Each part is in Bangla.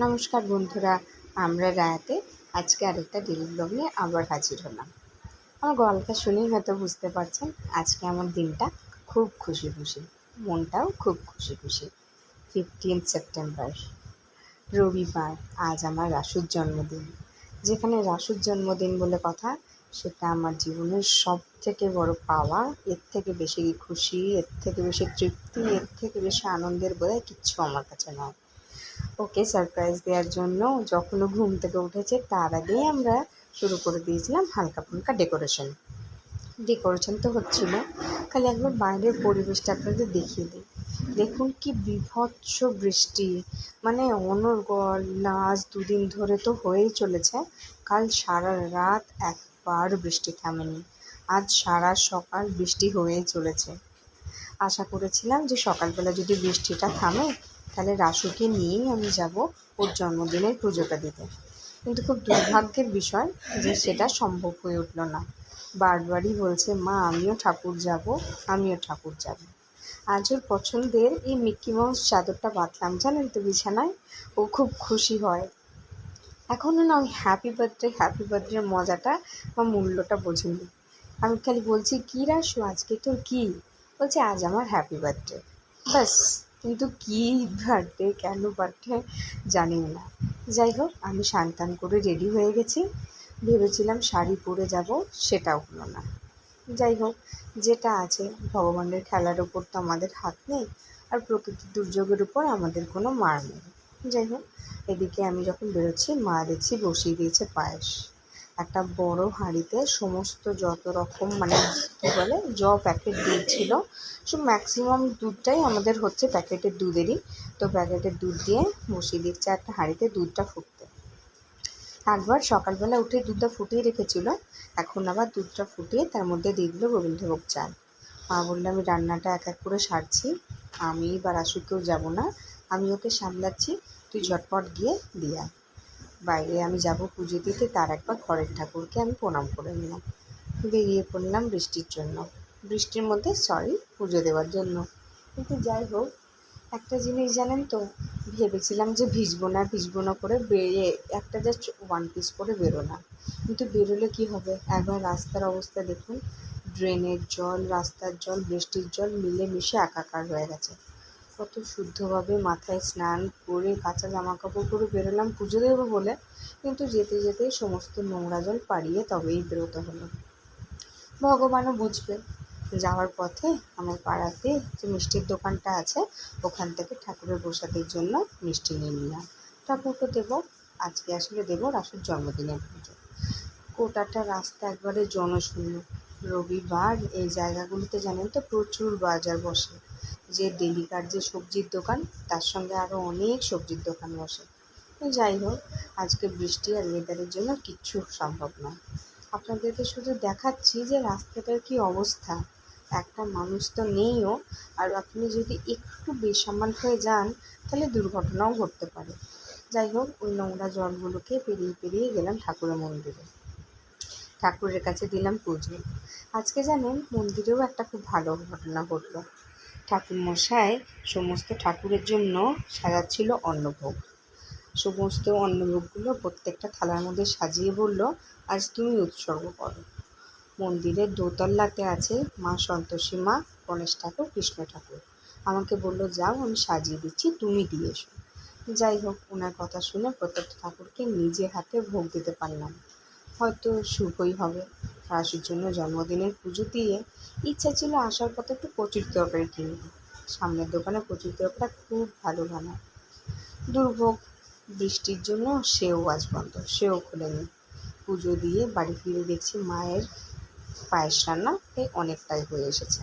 নমস্কার বন্ধুরা, আমরা রায়াতে আজকে আরেকটা ডেলি ব্লগ নিয়ে আবার হাজির হলাম। আমার গল্পটা শুনেই হয়তো বুঝতে পারছেন আজকে আমার দিনটা খুব খুশি খুশি, মনটাও খুব খুশি খুশি। 15 সেপ্টেম্বর রবিবার, আজ আমার রাসুর জন্মদিন। যেখানে রাসুর জন্মদিন বলে কথা, সেটা আমার জীবনের সব থেকে বড় পাওয়া। এর থেকে বেশি খুশি, এর থেকে বেশি তৃপ্তি, এর থেকে বেশি আনন্দের বোধহয় কিচ্ছু আমার কাছে নয়। ওকে সারপ্রাইজ দেওয়ার জন্য যখন ও ঘুম থেকে উঠেছে তার আগেই আমরা শুরু করে দিয়েছিলাম হালকা ফুলকা ডেকোরেশন তো হচ্ছিল। খালি একবার বাইরের পরিবেশটা আপনাদের দেখিয়ে দিই। দেখুন কি বীভৎস বৃষ্টি, মানে অনর্গল। আজ দুদিন ধরে তো হয়েই চলেছে। কাল সারা রাত একবার বৃষ্টি থামেনি, আজ সারা সকাল বৃষ্টি হয়েই চলেছে। আশা করেছিলাম যে সকালবেলা যদি বৃষ্টিটা থামে তাহলে রাসুকে নিয়েই আমি যাব ওর জন্মদিনের পুজোটা দিতে। কিন্তু খুব দুর্ভাগ্যের বিষয় যে সেটা সম্ভব হয়ে উঠল না। বারবারই বলছে, মা আমিও ঠাকুর যাব, আমিও ঠাকুর যাব। আজ ওর পছন্দের এই মিকি মাউস চাদরটা বাঁধলাম জানেন তো বিছানায়। ও খুব খুশি হয়। এখনও না ওই হ্যাপি বার্থডে মজাটা বা মূল্যটা বোঝেনি। আমি খালি বলছি, কী রাসু আজকে তোর কী? বলছে আজ আমার হ্যাপি বার্থডে। ব্যাস, কিন্তু কী বার্থডে, কেন বার্থডে জানি না। যাই হোক, আমি সানটান করে রেডি হয়ে গেছি। ভেবেছিলাম শাড়ি পরে যাব, সেটাও হলো না। যাই হোক, যেটা আছে, ভগবানের খেলার ওপর তো আমাদের হাত নেই, আর প্রকৃতির দুর্যোগের উপর আমাদের কোনো মার নেই। যাই হোক, এদিকে আমি যখন বেরোচ্ছি মা দেখছি বসিয়ে দিয়েছে পায়েস। একটা বড় হাঁড়িতে সমস্ত যত রকম মানে কী বলে প্যাকেট দুধ ছিল, সব ম্যাক্সিমাম দুধটাই আমাদের হচ্ছে প্যাকেটের দুধেরই। তো প্যাকেটের দুধ দিয়ে বসিয়ে দিচ্ছে একটা হাঁড়িতে দুধটা ফুটতে। একবার সকালবেলা উঠে দুধটা ফুটিয়ে রেখেছিল, এখন আবার দুধটা ফুটিয়ে তার মধ্যে দিয়ে দিল গোবিন্দভোগ চাল। মা বললো আমি রান্নাটা এক এক করে সারছি, আমি বা রাসুকেও যাবো না, আমি ওকে সামলাচ্ছি, তুই ঝটপট গিয়ে দিয়ে আয়। বাইরে আমি যাব পুজো দিতে, তার একবার ঘরের ঠাকুরকে আমি প্রণাম করে নিলাম। বেরিয়ে পড়লাম বৃষ্টির জন্য, বৃষ্টির মধ্যে পুজো দেওয়ার জন্য। কিন্তু যাই হোক, একটা জিনিস জানেন তো, ভেবেছিলাম যে ভিজবো না করে বেরিয়ে একটা জাস্ট ওয়ান পিস করে বেরোলাম। কিন্তু বেরোলে কি হবে, একবার রাস্তার অবস্থা দেখুন। ড্রেনের জল, রাস্তার জল, বৃষ্টির জল মিলেমিশে একাকার হয়ে গেছে। কত শুদ্ধভাবে মাথায় স্নান করে কাঁচা জামা কাপড় পরে বেরোলাম পুজো দেবো বলে, কিন্তু যেতে যেতেই সমস্ত নোংরা জল পাড়িয়ে তবেই বেরোতে হলো। ভগবানও বুঝবে। যাওয়ার পথে আমার পাড়াতে যে মিষ্টির দোকানটা আছে, ওখান থেকে ঠাকুরের প্রসাদের জন্য মিষ্টি নিয়ে নিলাম। ঠাকুরকে দেবো, আজকে আসলে দেবো রাসুর জন্মদিনের পুজো। গোটাটা রাস্তা একবারে জনশূন্য। রবিবার এই জায়গাগুলিতে জানেন তো প্রচুর বাজার বসে। যে ডেলিকার যে সবজির দোকান, তার সঙ্গে আরও অনেক সবজির দোকান বসে। যাই হোক, আজকে বৃষ্টি আর ওয়েদারের জন্য কিচ্ছু সম্ভব নয়। আপনাদেরকে শুধু দেখাচ্ছি যে রাস্তাটার কী অবস্থা। একটা মানুষ তো নেইও, আর আপনি যদি একটু বেসামাল হয়ে যান তাহলে দুর্ঘটনাও ঘটতে পারে। যাই হোক, ওই নোংরা জলগুলোকে পেরিয়ে পেরিয়ে গেলাম ঠাকুরের মন্দিরে। ঠাকুরের কাছে দিলাম পুজো। আজকে জানেন মন্দিরেও একটা খুব ভালো ঘটনা ঘটলো। ঠাকুরমশাই সমস্ত ঠাকুরের জন্য সাজাচ্ছিল অন্নভোগ। সমস্ত অন্নভোগগুলো প্রত্যেকটা থালার মধ্যে সাজিয়ে বলল, আজ তুমি উৎসর্গ করো। মন্দিরের দোতলাতে আছে মা সন্তোষী মা, গণেশ ঠাকুর, কৃষ্ণ ঠাকুর। আমাকে বলল, যাও আমি সাজিয়ে দিচ্ছি, তুমি দিয়ে এসো। যাই হোক, ওনার কথা শুনে প্রত্যেকটা ঠাকুরকে নিজে হাতে ভোগ দিতে পারলাম। হয়তো শুভই হবে। রাসুর জন্য জন্মদিনের পুজো দিয়ে ইচ্ছা ছিল আসার পথে একটু কচুরি তরকারি কিনবো। সামনের দোকানে কচুরি তরকারিটা খুব ভালো বানায়। দুর্ভোগ, বৃষ্টির জন্য সেও আজ বন্ধ, সেও খোলেনি। পুজো দিয়ে বাড়ি ফিরে দেখছি মায়ের পায়েস রান্না অনেকটাই হয়ে এসেছে।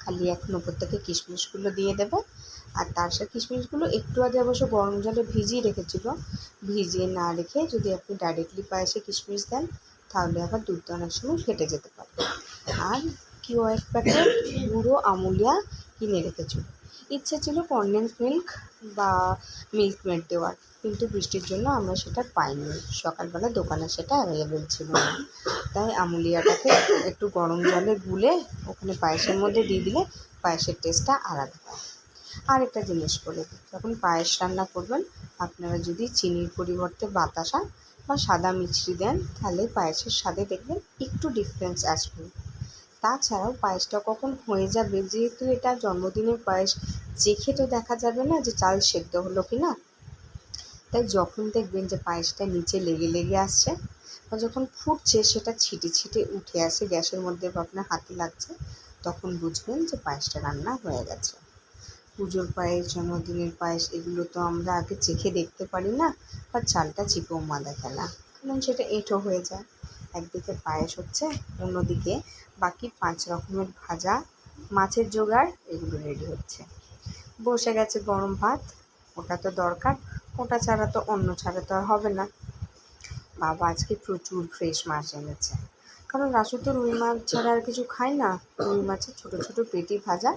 খালি এখন উপর থেকে কিশমিশগুলো দিয়ে দেবে। আর তার সাথে কিশমিশগুলো একটু আগে অবশ্য গরম জলে ভিজিয়ে রেখেছিল। ভিজিয়ে না রেখে যদি আপনি ডাইরেক্টলি পায়েসে কিশমিশ দেন তাহলে আবার দুধটা অনেক সময় ফেটে যেতে পারে। আর এক প্যাকেট গুঁড়ো আমুলিয়া কিনে রেখেছিল। ইচ্ছে ছিল কনডেন্স মিল্ক বা মিল্ক মেড দেওয়ার, কিন্তু বৃষ্টির জন্য আমরা সেটা পাইনি। সকালবেলা দোকানে সেটা অ্যাভেলেবেল ছিল না। তাই আমুলিয়াটাকে একটু গরম জলে গুলে ওখানে পায়েসের মধ্যে দিয়ে দিলে পায়েসের টেস্টটা আলাদা হয়। আর একটা জিনিস বলে দিই, যখন পায়েস রান্না করবেন আপনারা যদি চিনির পরিবর্তে বাতাসা বা সাদা মিছরি দেন তাহলে পায়েসের স্বাদে দেখবেন একটু ডিফারেন্স আসবে। তাছাড়াও পায়েসটা কখন হয়ে যাবে, যেহেতু এটা জন্মদিনের পায়েস, চেখে তো দেখা যাবে না যে চাল সেদ্ধ হলো কি না। তাই যখন দেখবেন যে পায়েসটা নিচে লেগে লেগে আসছে বা যখন ফুটছে সেটা ছিটে ছিটে উঠে আসে গ্যাসের মধ্যে বা আপনার হাতে লাগছে, তখন বুঝবেন যে পায়েসটা রান্না হয়ে গেছে। পুজোর পায়েস, জন্মদিনের পায়েস এগুলো তো আমরা আগে চেখে দেখতে পারি না বা চালটা চিপেও দেখে না, কারণ সেটা এঁটো হয়ে যায়। একদিকে পায়েস হচ্ছে, অন্যদিকে বাকি 5 রকমের ভাজা, মাছের জোগাড় এগুলো রেডি হচ্ছে। বসে গেছে গরম ভাত, ওটা তো দরকার, ওটা ছাড়া তো অন্য ছাড়া তো আর হবে না। বাবা আজকে প্রচুর ফ্রেশ মাছ এনেছে, কারণ রাসু তো রুই মাছ ছাড়া আর কিছু খায় না। রুই মাছের ছোটো ছোটো পেটি ভাজা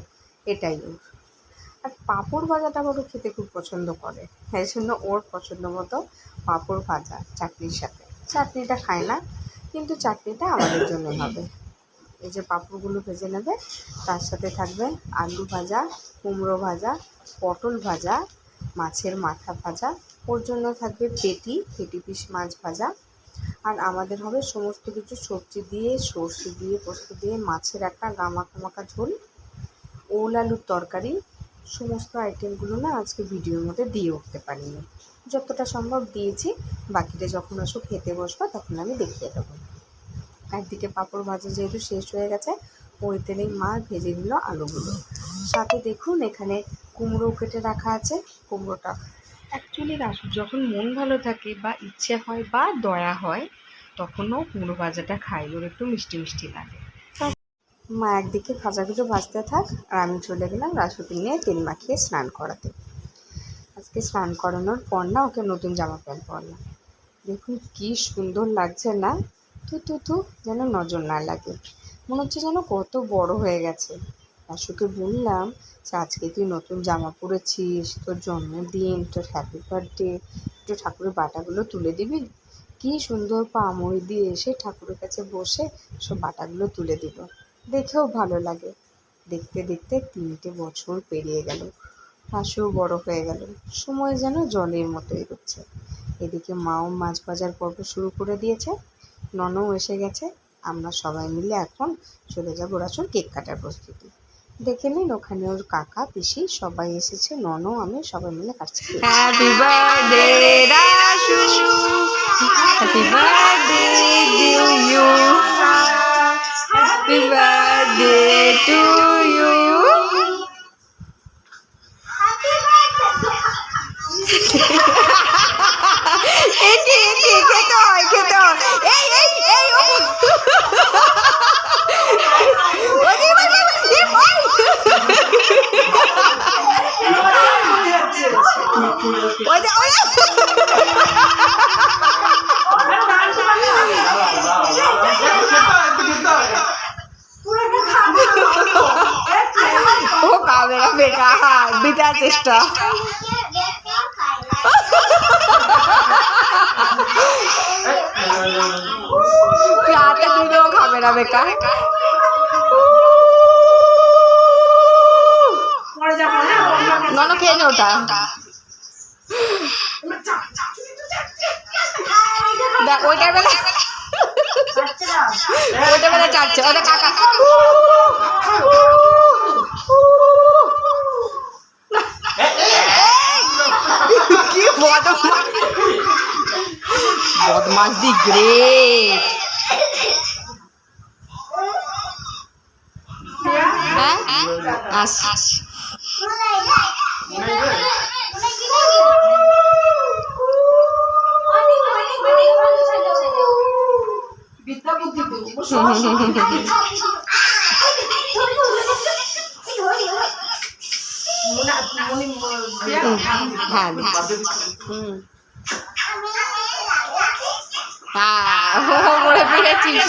এটাই ওর। আর পাঁপড় ভাজাটা ওর খেতে খুব পছন্দ করে, এই জন্য ওর পছন্দ মতো পাঁপড় ভাজা চাটনির সাথে। চাটনিটা খায় না, কিন্তু চাটনিটা আমাদের জন্যই হবে। এই যে পাঁপড়গুলো ভেজে নেবে, তার সাথে থাকবে আলু ভাজা, কুমড়ো ভাজা, পটল ভাজা, মাছের মাথা ভাজা, ওর জন্য থাকবে পেটি পিস মাছ ভাজা। আর আমাদের হবে সমস্ত কিছু সবজি দিয়ে, সর্ষে দিয়ে, পোস্ত দিয়ে মাছের একটা গামাখা মাখা ঝোল, ওল আলুর তরকারি। সমস্ত আইটেমগুলো না আজকে ভিডিওর মধ্যে দিয়ে উঠতে পারিনি, যতটা সম্ভব দিয়েছি। বাকিটা যখন আসো খেতে বসবা তখন আমি দেখিয়ে দেবো। একদিকে পাঁপড় ভাজা যেহেতু শেষ হয়ে গেছে, ওই তেলেই মা ভেজে দিল আলুগুলো। সাথে দেখুন এখানে কুমড়ো কেটে রাখা আছে। কুমড়োটা অ্যাকচুয়ালি রাসুর যখন মন ভালো থাকে বা ইচ্ছে হয় বা দয়া হয়, তখনও কুমড়ো ভাজাটা খাই, ওর একটু মিষ্টি মিষ্টি লাগে। মা একদিকে ভাজাগুলো ভাজতে থাক, আর আমি চলে গেলাম রাসুকে নিয়ে তেল মাখিয়ে স্নান করাতে। আজকে স্নান করানোর পর না ওকে নতুন জামা প্যান্ট পরলাম। দেখুন কি সুন্দর লাগছে না? তু যেন নজর না লাগে, মনে হচ্ছে যেন কত বড় হয়ে গেছে। রাসুকে বললাম যে আজকে তুই নতুন জামা পরেছিস, তোর জন্মদিন, তোর হ্যাপি বার্থডে, একটু ঠাকুরের বাটাগুলো তুলে দিবি। কি সুন্দর পা মুড়ি দিয়ে এসে ঠাকুরের কাছে বসে সব বাটাগুলো তুলে দিল, দেখেও ভালো লাগে। দেখতে দেখতে 3টে বছর পেরিয়ে গেল, রাসুও বড় হয়ে গেল, সময় যেন জলের মতো এগোচ্ছে। এদিকে মাও মাছ ভাজার পর্ব শুরু করে দিয়েছে, ননও এসে গেছে। আমরা সবাই মিলে এখন চলে যাব রাসুর কেক কাটার প্রস্তুতি। দেখে নিন ওখানে ওর কাকা পিসি সবাই এসেছে, ননও আমি সবাই মিলে কাটছি। Happy birthday Rasu, happy birthday to you, happy birthday to you. খেতে হয় খেতে হয়। এই এই এই ও খাবে না, বেকার বিটার চেষ্টা। হাতে দিলেও খাবে না, বেকার। নন খেয়ে নে ওটা, দেখ ওইটার বেলা ওইটার বেলা চাচ্ছে ওটা কাকা। কি বদমাস দি গ্রেট। হ্যাঁ আস হ্যাঁ মনে পেরেছিস।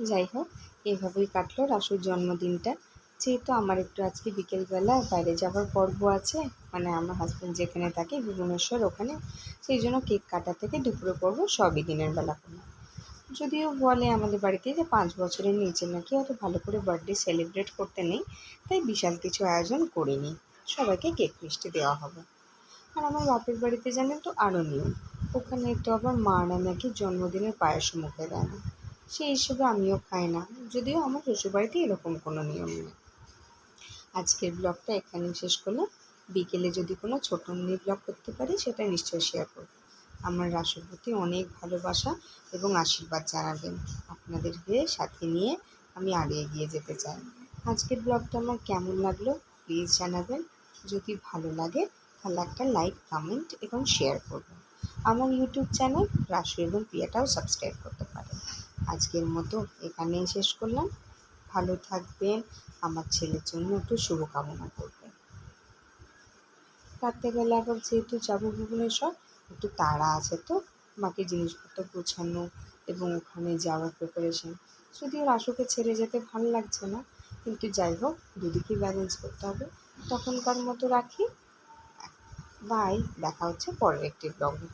যাই হোক, এভাবেই কাটলো রাসুর জন্মদিনটা। যেহেতু আমার একটু আজকে বিকেলবেলা বাইরে যাওয়ার পর্ব আছে, মানে আমার হাজব্যান্ড যেখানে থাকে ভুবনেশ্বর ওখানে, সেই জন্য কেক কাটা থেকে দুপুরে পর্ব সবই দিনের বেলা করলাম। যদিও বলে আমাদের বাড়িতে যে 5 বছরের নিচে নাকি অত ভালো করে বার্থডে সেলিব্রেট করতে নেই, তাই বিশাল কিছু আয়োজন করিনি। সবাইকে কেক মিষ্টি দেওয়া হবে। আর আমার বাপের বাড়িতে জানেন তো আরও নিয়ম। ওখানে তো আবার মারা নাকি জন্মদিনের পায়েসও মুখে দেয় না। সেই হিসেবে আমিও খাই না, যদিও আমার শ্বশুরবাড়িতে এরকম কোনো নিয়ম নেই। আজকের ব্লগটা এখানেই শেষ করলাম। বিকেলে যদি কোনো ছোট মিনি ব্লগ করতে পারি সেটা নিশ্চয়ই শেয়ার করব। আমার রাসুর প্রতি অনেক ভালোবাসা এবং আশীর্বাদ জানাবেন। আপনাদেরকে সাথে নিয়ে আমি আগে এগিয়ে যেতে চাই। আজকের ব্লগটা আমার কেমন লাগলো প্লিজ জানাবেন। যদি ভালো লাগে তাহলে একটা লাইক, কমেন্ট এবং শেয়ার করবেন। আমার ইউটিউব চ্যানেল রাসু এবং প্রিয়াটাও সাবস্ক্রাইব করতে পারেন। আজকের মতো এখানেই শেষ করলাম। ভালো থাকবেন। আমার ছেলের জন্য একটু শুভকামনা করবেন। রাত্রে বেলা আবার যেহেতু যাবো ভুবনেশ্বর, একটু তাড়া আছে, তো বাকি জিনিসপত্র গোছানো এবং ওখানে যাওয়ার প্রিপারেশন। যদিও রাসুকে ছেড়ে যেতে ভালো লাগছে না, কিন্তু যাই হোক দুদিকেই ব্যালেন্স করতে হবে। তখনকার মতো রাখি। বাই, দেখা হচ্ছে পরের একটি ব্লগে।